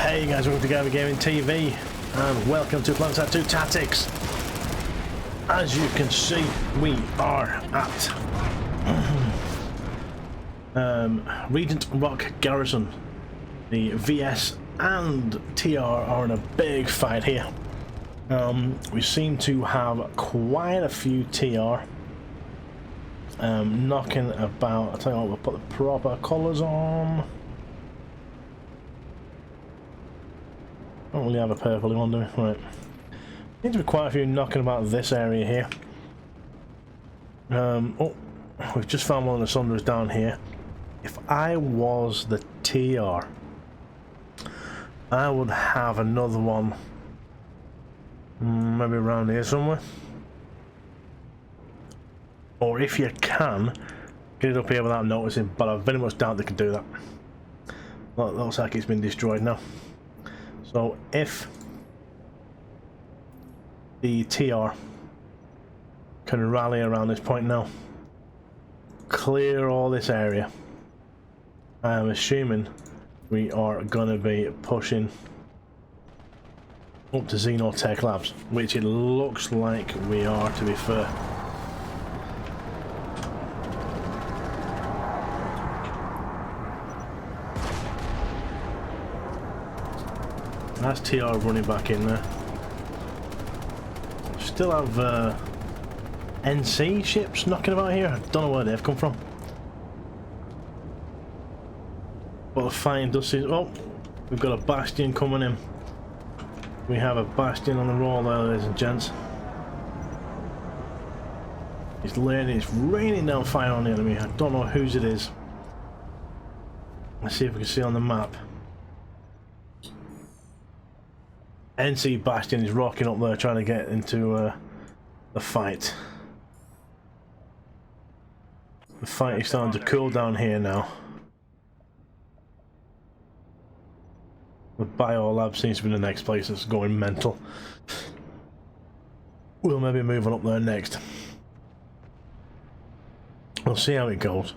Hey guys, welcome to Gamer Gaming TV and welcome to Planetside 2 Tactics. As you can see, we are at Regent Rock Garrison. The VS and TR are in a big fight here. We seem to have quite a few TR knocking about. I'll tell you what, we'll put the proper colours on. Don't really have a purple one, do we? Right. Seems to be quite a few knocking about this area here. Oh, we've just found one of the Sunders down here. If I was the TR, I would have another one maybe around here somewhere. Or if you can, get it up here without noticing, but I very much doubt they can do that. Well, it looks like it's been destroyed now. So if the TR can rally around this point now, clear all this area, I'm assuming we are going to be pushing up to Xenotech Labs, which it looks like we are, to be fair. That's TR running back in there. Still have NC ships knocking about here. I don't know where they've come from. But the fighting does seem... Oh, we've got a Bastion coming in. We have a Bastion on the roll there, ladies and gents. It's raining down fire on the enemy. I don't know whose it is. Let's see if we can see on the map. NC Bastion is rocking up there trying to get into the fight. The fight is starting to cool down here now. The Biolab seems to be the next place that's going mental. We'll maybe move on up there next. We'll see how it goes.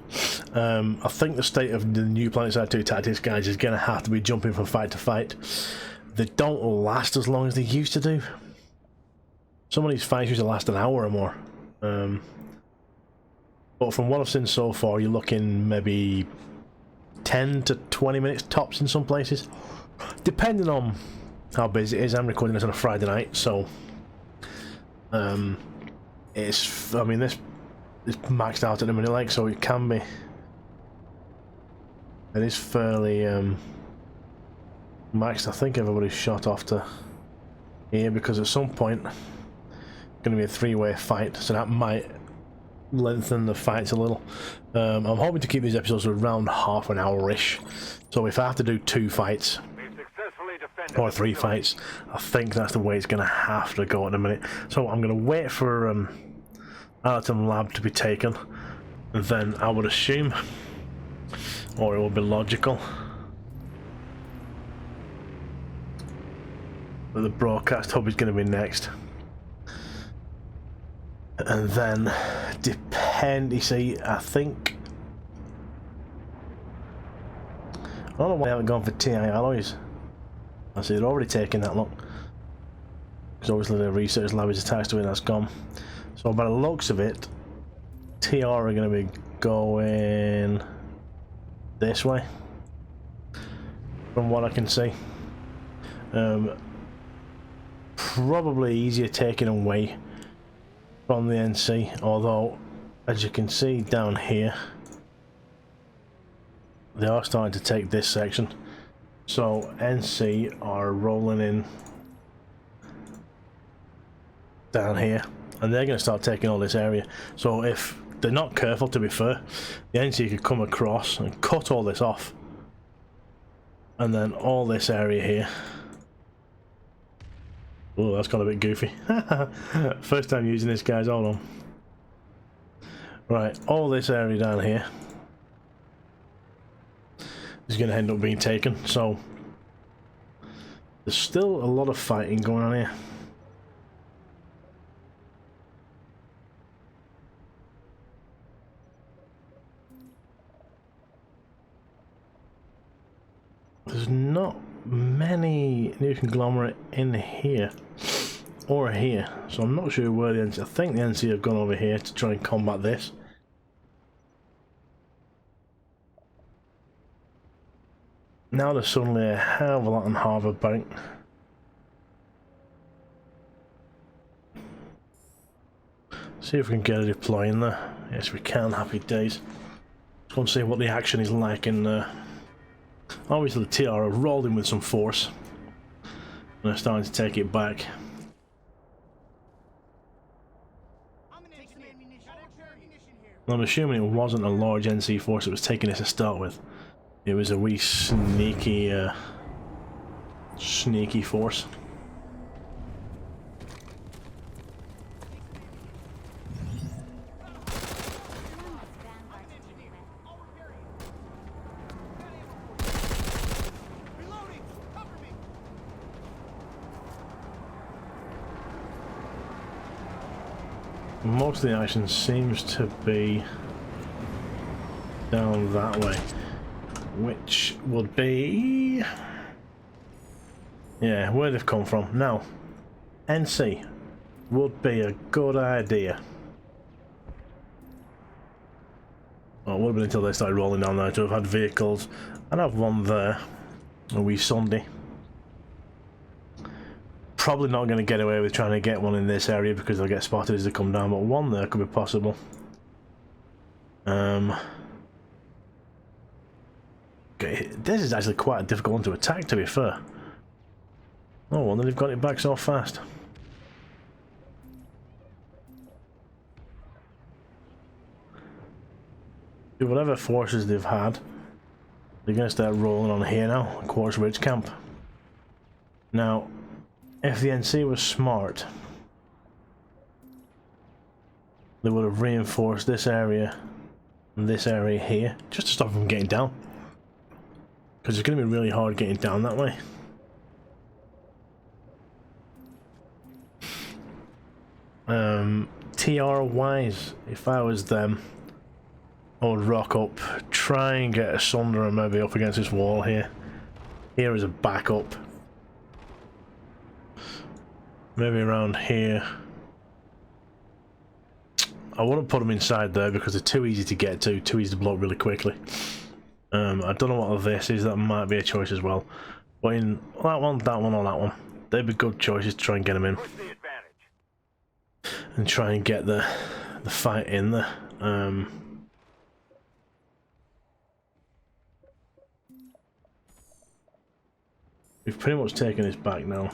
I think the state of the new Planetside 2 Tactics guys is going to have to be jumping from fight to fight. They don't last as long as they used to do. Some of these fights used to last an hour or more. But from what I've seen so far, you're looking maybe 10 to 20 minutes tops in some places. Depending on how busy it is. I'm recording this on a Friday night, so... it's... I mean, this is maxed out at the minute, like, so it can be... It is fairly... maxed. I think everybody's shot off to here because at some point it's going to be a three-way fight, so that might lengthen the fights a little. I'm hoping to keep these episodes around half an hour-ish, so if I have to do 2 fights or 3 fights, I think that's the way it's going to have to go at the minute. So I'm going to wait for Allerton Lab to be taken, and then I would assume, or it would be logical, but the broadcast hub is going to be next. And then, you see, I think... I don't know why I haven't gone for TI alloys. I see they're already taking that long. Because obviously the research lab is attached to it, that's gone. So by the looks of it, TR are going to be going this way. From what I can see. Probably easier taking away from the NC, although as you can see down here they are starting to take this section, so NC are rolling in down here and they're going to start taking all this area. So if they're not careful, to be fair, the NC could come across and cut all this off, and then all this area here. Oh, that's got a bit goofy. First time using this, guys. Hold on. Right, all this area down here is going to end up being taken. So there's still a lot of fighting going on here. There's not many new conglomerate in here or here, so I'm not sure where the NC. I think the NC have gone over here to try and combat this. Now there's suddenly a hell of a lot on Harbour Bank. See if we can get a deploy in there. Yes, we can. Happy days. Let's go and see what the action is like in there. Obviously the TR have rolled in with some force. And they're starting to take it back. I'm assuming it wasn't a large NC force that was taking this to start with. It was a wee sneaky force. Most of the action seems to be down that way, which would be, yeah, where they've come from. Now, NC would be a good idea. Well, it would have been until they started rolling down there to have had vehicles. I'd have one there, a wee Sunday. Probably not going to get away with trying to get one in this area because they'll get spotted as they come down, but one there could be possible. Okay, this is actually quite a difficult one to attack, to be fair. Oh, well, they've got it back so fast. Whatever forces they've had, they're going to start rolling on here now, Quartz Ridge Camp. Now, if the NC was smart, they would have reinforced this area and this area here, just to stop them from getting down. Because it's going to be really hard getting down that way. TR-wise, if I was them, I would rock up, try and get a Sunderer maybe up against this wall here. Here is a backup. Maybe around here. I wouldn't put them inside there because they're too easy to get to, too easy to blow up really quickly. I don't know what this is, that might be a choice as well. But in that one, or that one, they'd be good choices to try and get them in. And try and get the fight in there. We've pretty much taken this back now.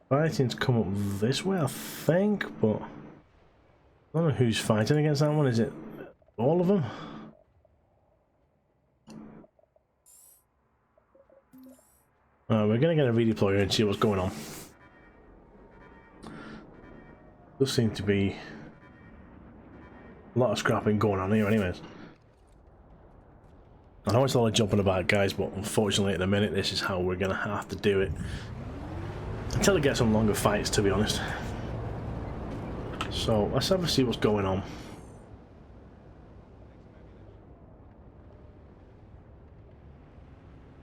Fighting's come up this way, I think, but I don't know who's fighting against that one. Is it all of them? We're gonna get a redeployer and see what's going on. Does seem to be a lot of scrapping going on here anyways. I know it's a lot of jumping about, guys, but unfortunately at the minute this is how we're gonna have to do it. Until it gets some longer fights, to be honest. So let's have a see what's going on.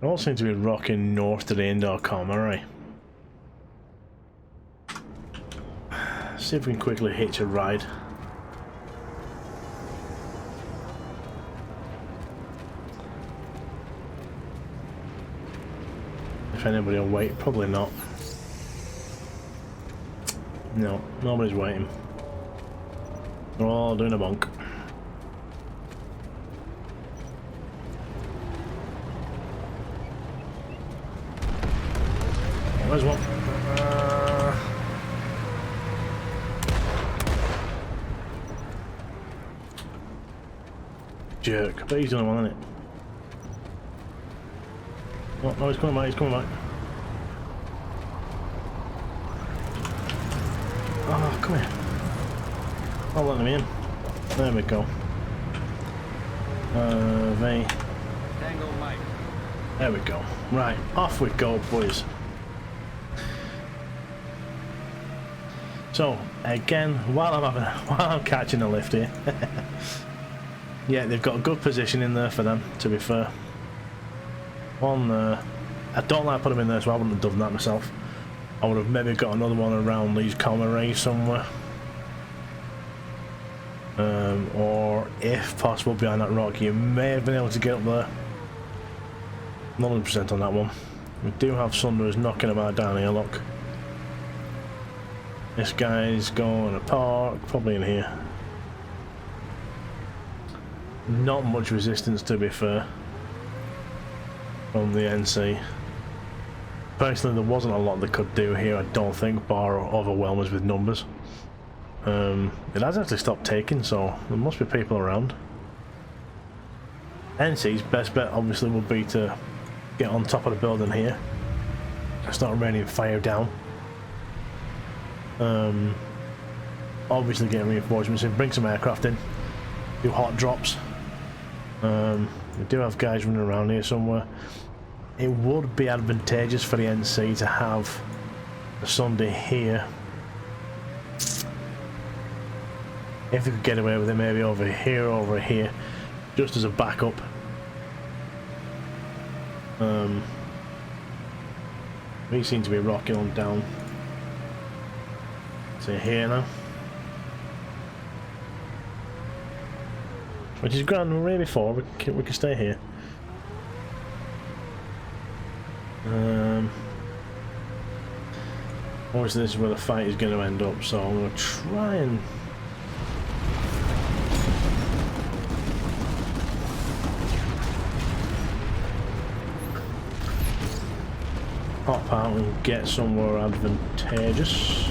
They all seem to be rocking north to the indoor comm, alright. See if we can quickly hitch a ride. If anybody will wait, probably not. No, nobody's waiting. They're all doing a bunk. Where's one? Jerk, but he's the only one, isn't it? Oh, no, he's coming back, he's coming back. Oh, come here. I'll let him in. There we go. Tango Mike. There we go. Right, off we go, boys. So, again, while I'm catching a lift here. Yeah, they've got a good position in there for them, to be fair. One there. I don't like putting them in there, so I wouldn't have done that myself. I would have maybe got another one around these common rays somewhere. Or if possible behind that rock. You may have been able to get up there. Not 100% on that one. We do have Sunderers knocking about down here, look. This guy's going to park, probably in here. Not much resistance, to be fair, from the NC. Personally, there wasn't a lot they could do here, I don't think, bar overwhelm us with numbers. It has actually stopped taking, so there must be people around. NC's best bet obviously would be to get on top of the building here and start raining fire down. Obviously get reinforcements in, bring some aircraft in, do hot drops. We do have guys running around here somewhere. It would be advantageous for the NC to have a Sunday here. If we could get away with it, maybe over here, just as a backup. We seem to be rocking on down to here now, which is grand. We're really far. We can stay here. Obviously this is where the fight is going to end up, so I'm going to try and hop out and get somewhere advantageous.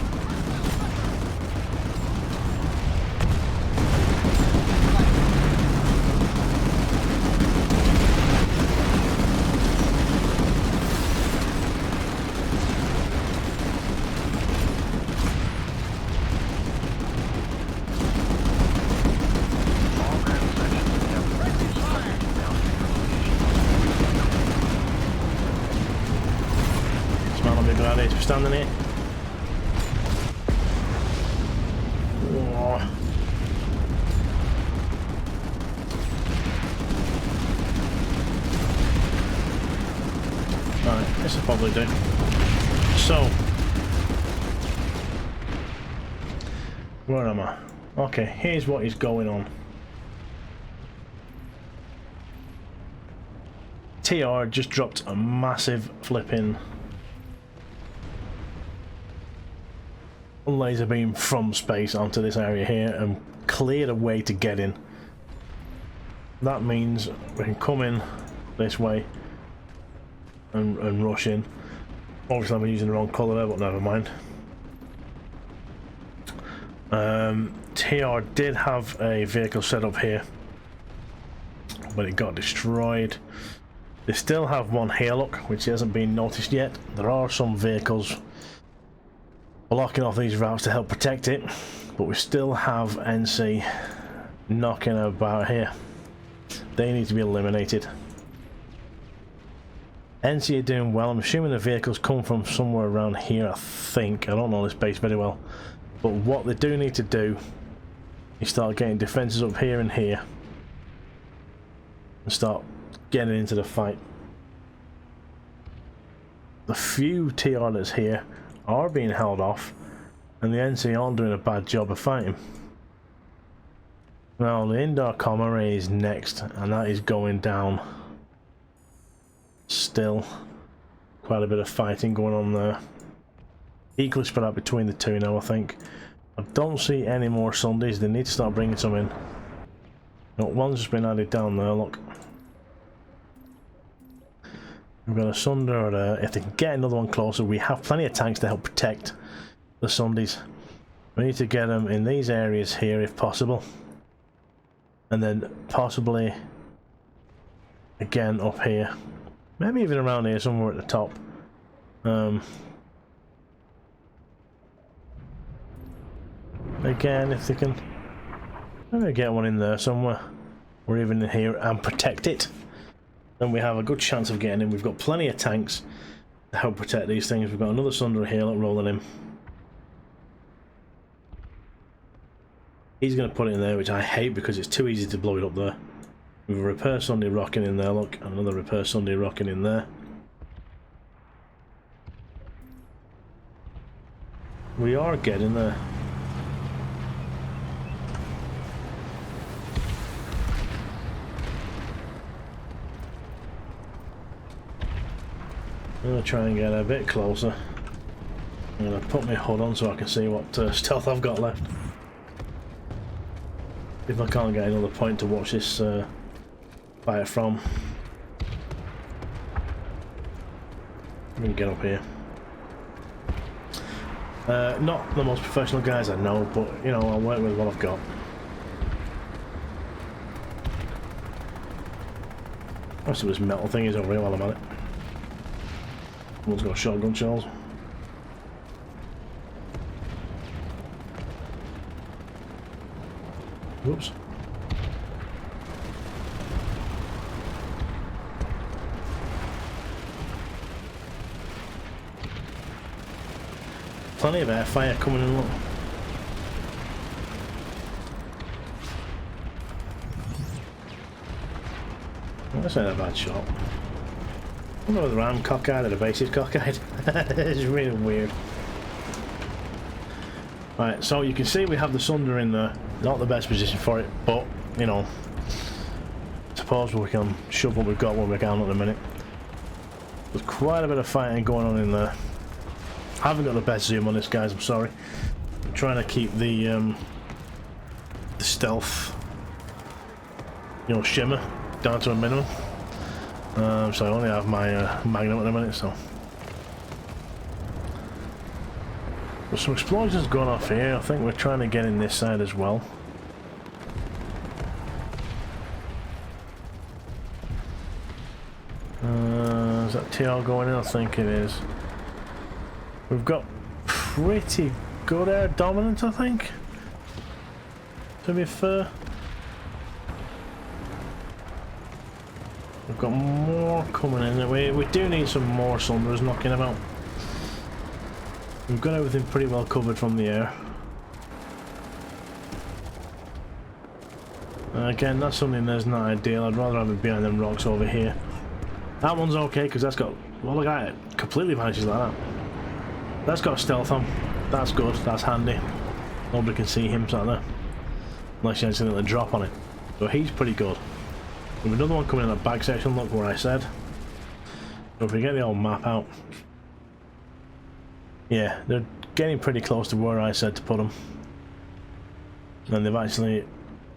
Standing here. Whoa. Right, this will probably do. So, where am I? Okay, here's what is going on. TR just dropped a massive flipping laser beam from space onto this area here and cleared a way to get in. That means we can come in this way and rush in. Obviously I'm using the wrong colour there, but never mind. TR did have a vehicle set up here, but it got destroyed. They still have one here, look, which hasn't been noticed yet. There are some vehicles blocking off these routes to help protect it, but we still have NC knocking about here. They need to be eliminated. NC are doing well. I'm assuming the vehicles come from somewhere around here, I think. I don't know this base very well, but what they do need to do is start getting defences up here and here and start getting into the fight. The few TR that's here are being held off, and the NC aren't doing a bad job of fighting. Now the indoor comm array is next, and that is going down. Still quite a bit of fighting going on there. Equally spread out between the two now, I think. I don't see any more Sundays. They need to start bringing some in. No, one's just been added down there, look. We've got a Sunder there. If they can get another one closer, we have plenty of tanks to help protect the Sundays. We need to get them in these areas here if possible. And then possibly again up here. Maybe even around here somewhere at the top. Again, if they can maybe get one in there somewhere. Or even in here and protect it. Then we have a good chance of getting in. We've got plenty of tanks to help protect these things. We've got another Sunder here rolling in. He's going to put it in there, which I hate because it's too easy to blow it up there. With a repair Sunday rocking in there, look, and another repair Sunday rocking in there. We are getting there. I'm going to try and get a bit closer. I'm going to put my HUD on so I can see what stealth I've got left. If I can't get another point to watch this fire from. Let me get up here. Not the most professional guys I know, but you know, I'll work with what I've got. Most of this metal thing is over here while I'm at it. Someone's got shotgun shells. Whoops. Plenty of air fire coming in, look. That's not a bad shot. I don't know whether I'm cockeyed or the base is cockeyed. It's really weird. Right, so you can see we have the Sunder in there. Not the best position for it, but, you know, suppose we can shove what we've got when we can at the minute. There's quite a bit of fighting going on in there. I haven't got the best zoom on this, guys, I'm sorry. I'm trying to keep the stealth, you know, shimmer down to a minimum. So I only have my Magnum at the minute, so. There's some explosions going off here. I think we're trying to get in this side as well. Is that TR going in? I think it is. We've got pretty good air dominance, I think, to be fair. We've got more coming in. We do need some more Sunders knocking about. We've got everything pretty well covered from the air. Again, that's something that's not ideal. I'd rather have it behind them rocks over here. That one's okay because that's got, well, look at it, completely vanishes like that. That's got stealth on. That's good. That's handy. Nobody can see him sat there unless you accidentally drop on it. So he's pretty good. We've another one coming in that back section. Look where I said. So if we get the old map out, yeah, they're getting pretty close to where I said to put them, and they've actually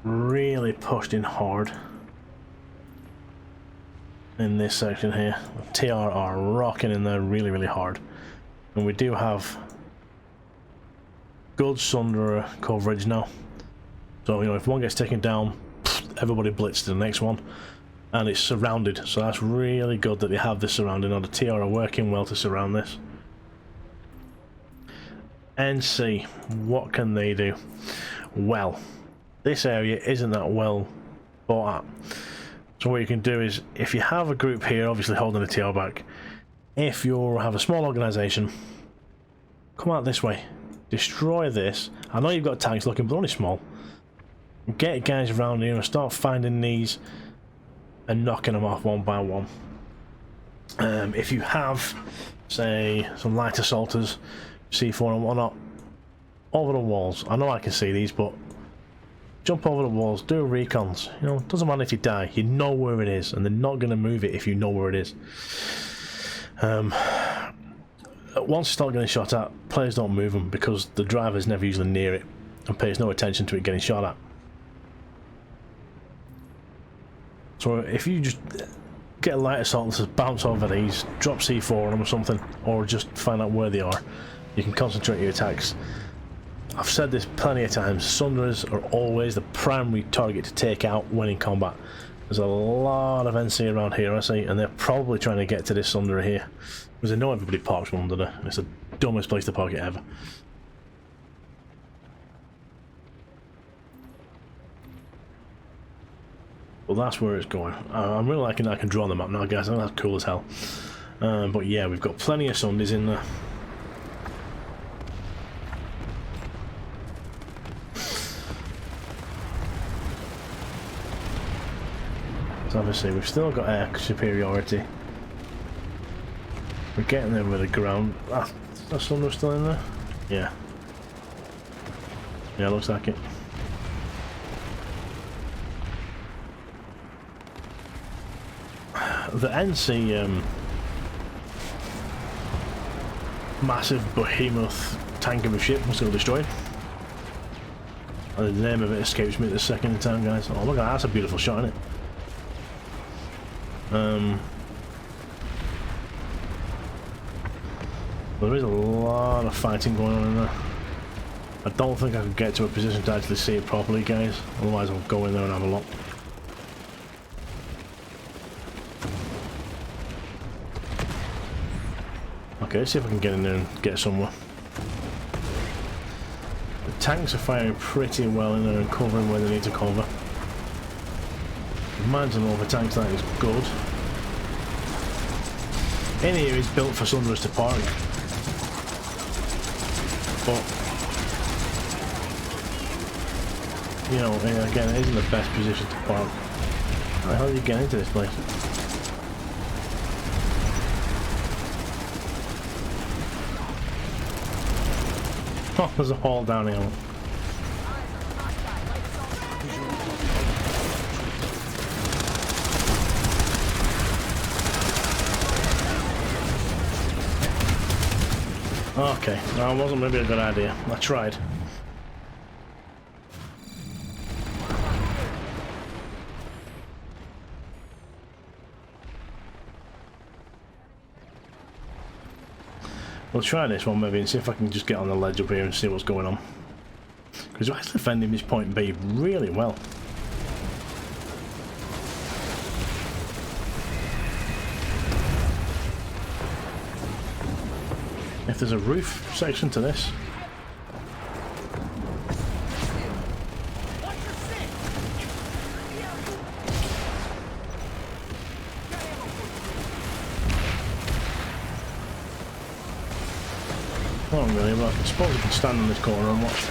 really pushed in hard in this section here. TR are rocking in there really, really hard. And we do have good Sunder coverage now. So, you know, if one gets taken down, everybody blitz to the next one. And it's surrounded. So that's really good that they have this surrounding. Now the TR are working well to surround this. NC, what can they do? Well, this area isn't that well thought at. So what you can do is, if you have a group here, obviously holding the TR back, if you have a small organisation, come out this way, destroy this. I know you've got tanks looking, but only small. Get guys around here and start finding these and knocking them off one by one. If you have, say, some light assaulters, C4 and whatnot, over the walls. I know I can see these, but jump over the walls, do recons. You know, it doesn't matter if you die, you know where it is, and they're not going to move it if you know where it is. Once you start getting shot at, players don't move them because the driver's never usually near it and pays no attention to it getting shot at. So if you just get a light assault that bounce over these, drop C4 on them or something, or just find out where they are, you can concentrate your attacks. I've said this plenty of times, Sunderers are always the primary target to take out when in combat. There's a lot of NC around here, I see, and they're probably trying to get to this Sunderer here. Because I know everybody parks one under there. It's the dumbest place to park it ever. Well, that's where it's going. I'm really liking that I can draw on the map now, guys. I think that's cool as hell. But yeah, we've got plenty of Sundays in there. So obviously we've still got air superiority. We're getting there with the ground. Ah, that Sunder's still in there? Yeah. Yeah, looks like it. The NC massive behemoth tank of a ship was still destroyed. The name of it escapes me at the second time, guys. Oh, look at that, that's a beautiful shot, isn't it? There is a lot of fighting going on in there. I don't think I could get to a position to actually see it properly, guys. Otherwise I'll go in there and have a look. Okay, let's see if I can get in there and get somewhere. The tanks are firing pretty well in there and covering where they need to cover. Imagine all the tanks, that is good. In here is built for Sunderers to park. But, you know, again, it isn't the best position to park. How the hell do you get into this place? Oh, there's a hole down here. Okay, that wasn't maybe a good idea. I tried. We'll try this one maybe and see if I can just get on the ledge up here and see what's going on. Because we're actually defending this point B really well. If there's a roof section to this. Not really, but I suppose I can stand in this corner and watch.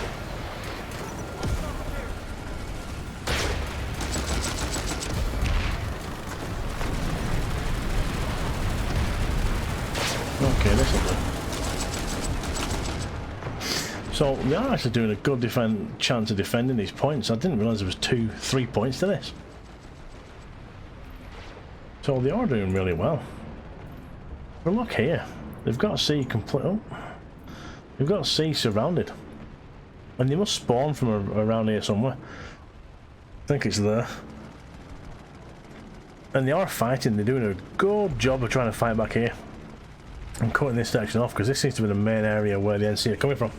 Okay, this will do. So they are actually doing a good chance of defending these points. I didn't realise there was 3 points to this. So they are doing really well. But look here, they've got C complete. Oh, they've got C surrounded, and they must spawn from around here somewhere. I think it's there. And they are fighting. They're doing a good job of trying to fight back here. I'm cutting this section off because this seems to be the main area where the NC are coming from.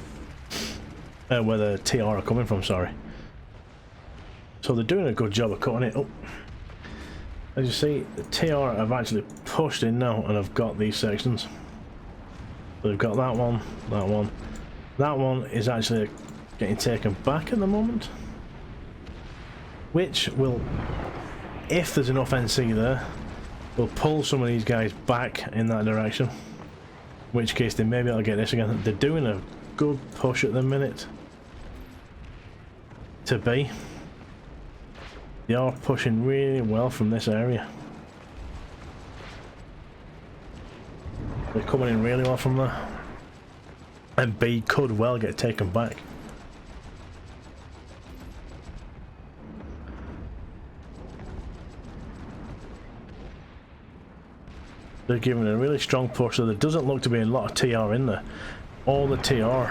Where the TR are coming from, sorry. So they're doing a good job of cutting it up. As you see, the TR have actually pushed in now and have got these sections. So they've got that one, that one. That one is actually getting taken back at the moment. Which will, if there's enough NC there, will pull some of these guys back in that direction. In which case they may be able to get this again. They're doing a good push at the minute to B. They are pushing really well from this area. They're coming in really well from there. And B could well get taken back. They're giving a really strong push, so there doesn't look to be a lot of TR in there. All the TR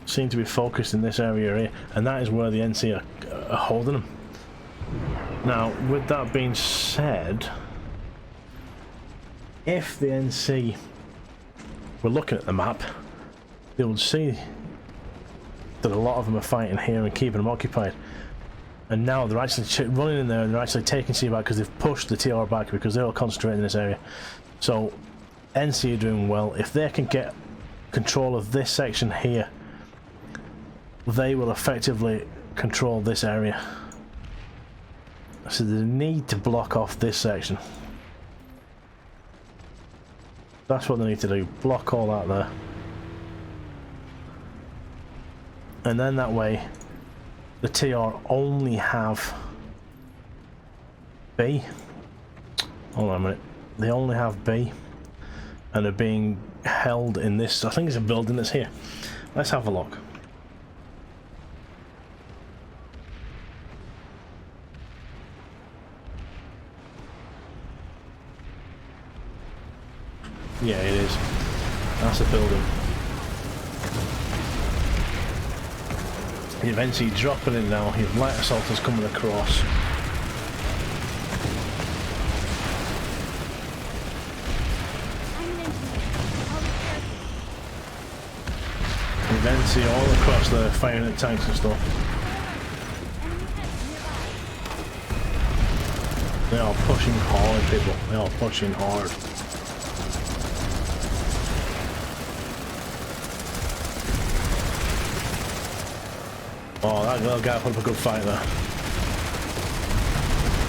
seem to be focused in this area here, and that is where the NC are holding them. Now, with that being said, if the NC were looking at the map, they would see that a lot of them are fighting here and keeping them occupied. And now they're actually running in there and they're actually taking C back because they've pushed the TR back because they're all concentrating in this area. So NC are doing well. If they can get control of this section here, they will effectively control this area. So they need to block off this section. That's what they need to do. Block all that there. And then that way the TR only have B. Hold on a minute. They only have B. And are being held in this, I think it's a building that's here. Let's have a look. Yeah, it is. That's a building. You've eventually dropping in now. You've light assaulters coming across. You've eventually all across the firing at tanks and stuff. They are pushing hard, people. They are pushing hard. Oh, that little guy put up a good fight there.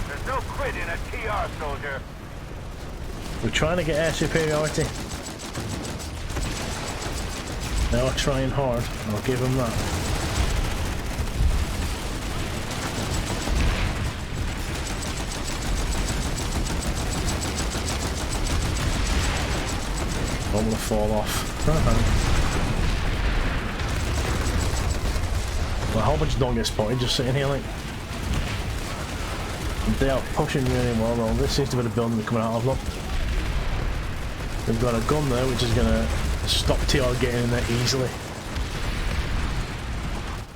There's no quit in a TR, soldier. We're trying to get air superiority. They are trying hard, I'll give them that. I'm gonna fall off. Well, I hope I just don't get spotted just sitting here like. They are pushing really well though. This seems to be the building they're coming out of. Look. They've got a gun there which is gonna stop TR getting in there easily.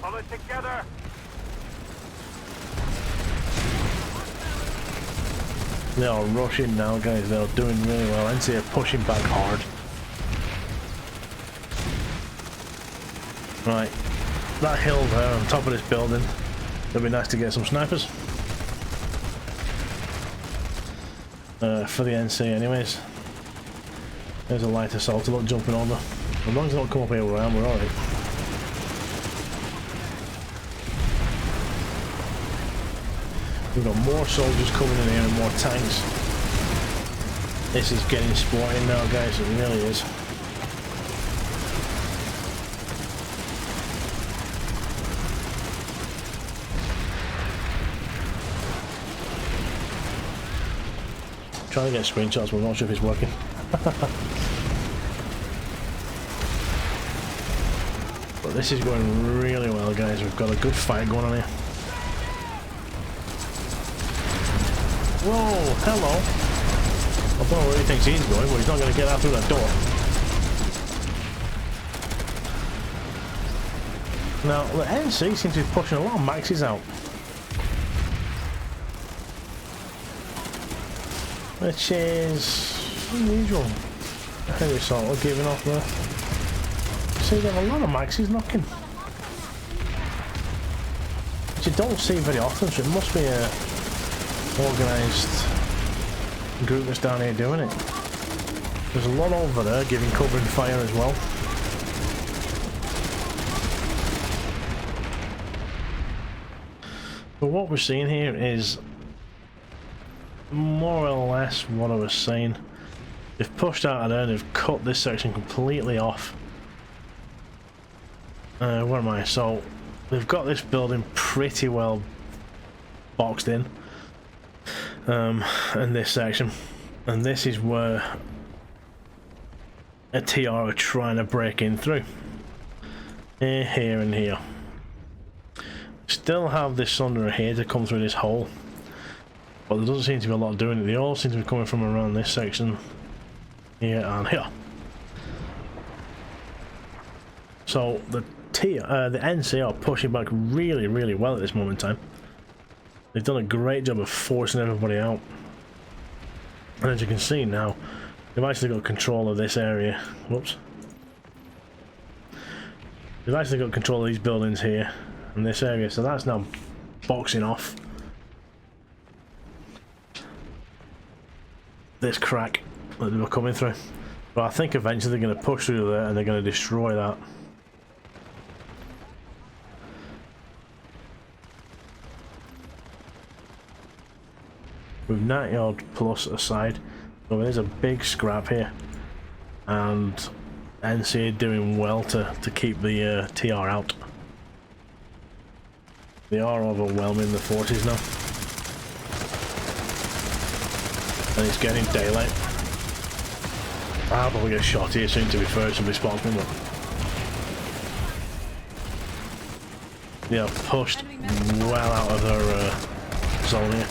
Pull it together. They are rushing now, guys. They are doing really well. And they're pushing back hard. Right. That hill there on top of this building. It'll be nice to get some snipers. For the NC anyways. There's a light assault, look, jumping over. As long as they don't come up here where I am, we're alright. We've got more soldiers coming in here and more tanks. This is getting sporting now, guys, it really is. Trying to get screenshots, but I'm not sure if it's working. But this is going really well, guys. We've got a good fight going on here. Whoa, hello. I don't know where he thinks he's going, but he's not going to get out through that door. Now, the NC seems to be pushing a lot of maxis out. Which is unusual. I think it's sort of giving off there. So you get a lot of maxis knocking. Which you don't see very often, so it must be a organised group that's down here doing it. There's a lot over there giving cover and fire as well. But what we're seeing here is more or less what I was saying. They've pushed out of there and they've cut this section completely off. Where am I? So they've got this building pretty well boxed in. And this section. And this is where a TR are trying to break in through. Here and here. Still have this Sunderer here to come through this hole. But there doesn't seem to be a lot doing it. They all seem to be coming from around this section. Here and here. So the NC are pushing back really, really well at this moment in time. They've done a great job of forcing everybody out. And as you can see now, they've actually got control of this area. Whoops. They've actually got control of these buildings here and this area, so that's now boxing off this crack that they were coming through. But I think eventually they're going to push through there and they're going to destroy that. With 90 odd plus aside, so there's a big scrap here, and NC are doing well to keep the TR out. They are overwhelming the forces now. And it's getting daylight. I'll probably get shot here soon, to be fair, somebody spots me, but... Yeah, pushed well out of their zone here.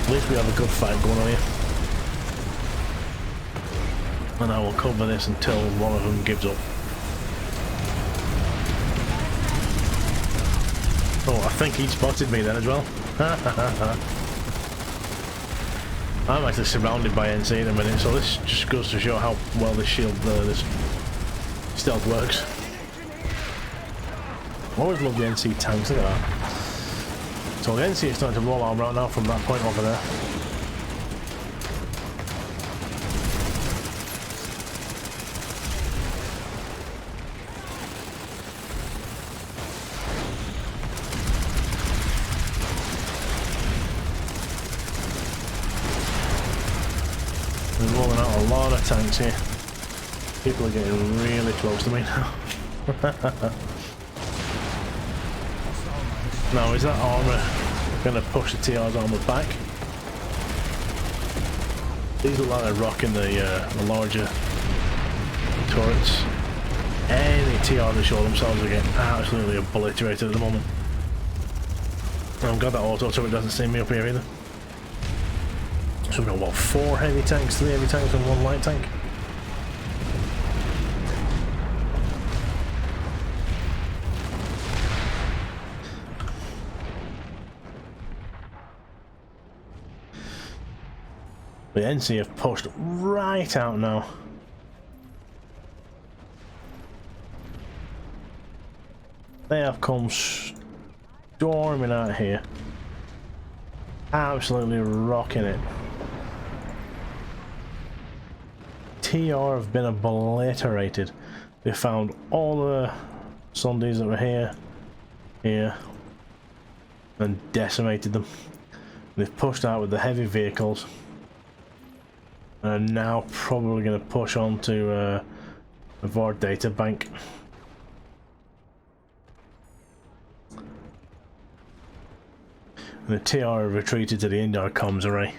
At least we have a good fight going on here. And I will cover this until one of them gives up. Oh, I think he spotted me then as well. I'm actually surrounded by NC in a minute, so this just goes to show how well this shield, this stealth works. I always love the NC tanks, look at that. So the NC is starting to roll out right now from that point over there. We're rolling out a lot of tanks here. People are getting really close to me now. Now, is that armour going to push the TR's armour back? These look like they're rocking the larger turrets. Any TR that show themselves are getting absolutely obliterated at the moment. I'm glad that auto turret doesn't see me up here either. So we've got, what, 4 heavy tanks, 3 heavy tanks and 1 light tank? The NC have pushed right out now. They have come storming out here. Absolutely rocking it. TR have been obliterated. They found all the Sundays that were here, and decimated them. They've pushed out with the heavy vehicles. And are now probably going to push on to the VAR data bank. And the TR have retreated to the Indar comms array.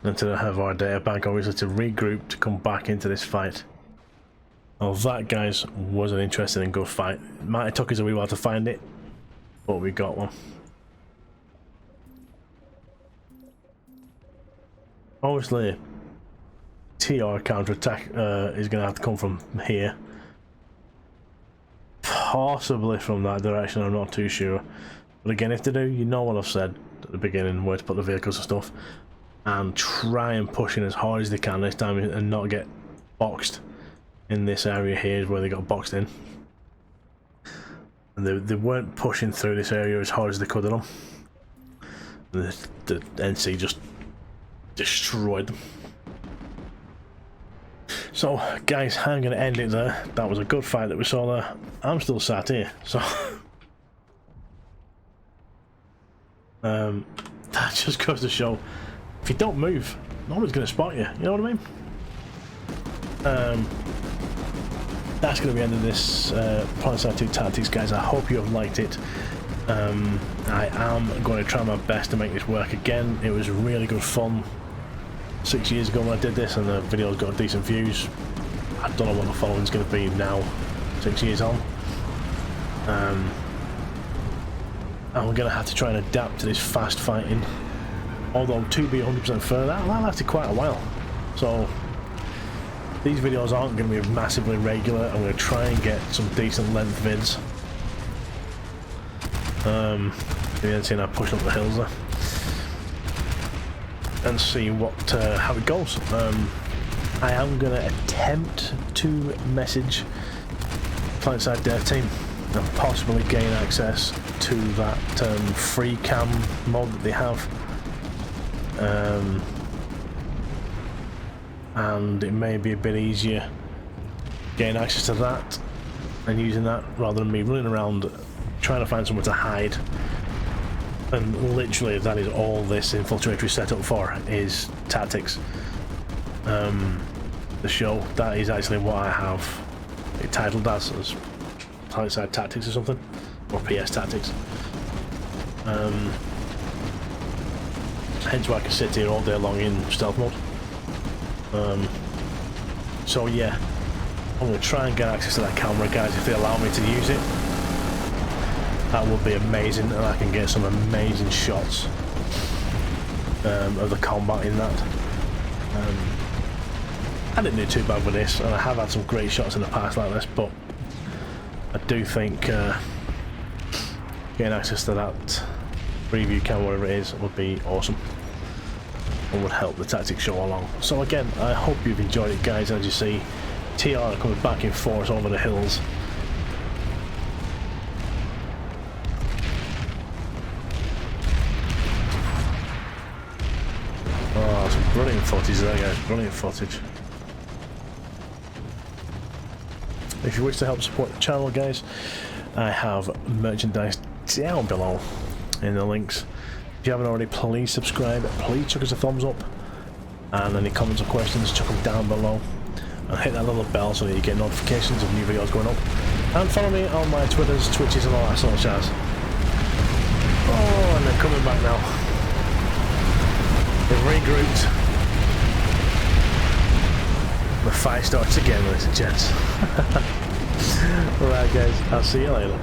And to the VAR data bank, obviously, to regroup to come back into this fight. Well, that, guys, was an interesting and good fight. It might have took us a wee while to find it, but we got one. Obviously, TR counterattack is going to have to come from here. Possibly from that direction, I'm not too sure. But again, if they do, you know what I've said at the beginning, where to put the vehicles and stuff. And try and push in as hard as they can this time and not get boxed in this area here is where they got boxed in. And they weren't pushing through this area as hard as they could have done. The NC just destroyed them. So guys, I'm going to end it there. That was a good fight that we saw there. I'm still sat here, so that just goes to show, if you don't move, no one's going to spot you, you know what I mean? That's going to be the end of this Planetside 2 Tactics, guys. I hope you have liked it. I am going to try my best to make this work again. It was really good fun 6 years ago when I did this, and the video's got decent views. I don't know what the following's going to be now, 6 years on. And we're going to have to try and adapt to this fast fighting. Although, to be 100% fair, that lasted quite a while. So these videos aren't going to be massively regular. I'm going to try and get some decent length vids. You can see I pushed up the hills there. And see what how it goes. I am going to attempt to message Planetside dev team and possibly gain access to that free cam mod that they have. And it may be a bit easier getting access to that and using that rather than me running around trying to find somewhere to hide. And literally that is all this infiltratory set up for, is tactics. The show, that is actually what I have it titled as Planetside Tactics or something, or PS Tactics. Hence why I can sit here all day long in stealth mode. So yeah, I'm going to try and get access to that camera, guys, if they allow me to use it. That would be amazing, and I can get some amazing shots of the combat in that. I didn't do too bad with this, and I have had some great shots in the past like this, but I do think getting access to that preview camera, whatever it is, would be awesome and would help the tactics show along. So again, I hope you've enjoyed it, guys. As you see, TR are coming back in force over the hills. Oh, some brilliant footage there, guys, brilliant footage. If you wish to help support the channel, guys, I have merchandise down below in the links. If you haven't already, please subscribe, please chuck us a thumbs up, and any comments or questions, chuck them down below, and hit that little bell so that you get notifications of new videos going up, and follow me on my Twitters, Twitches and all that sort of jazz. Oh, and they're coming back now. They've regrouped. The fight starts again, ladies and gents. Alright guys, I'll see you later.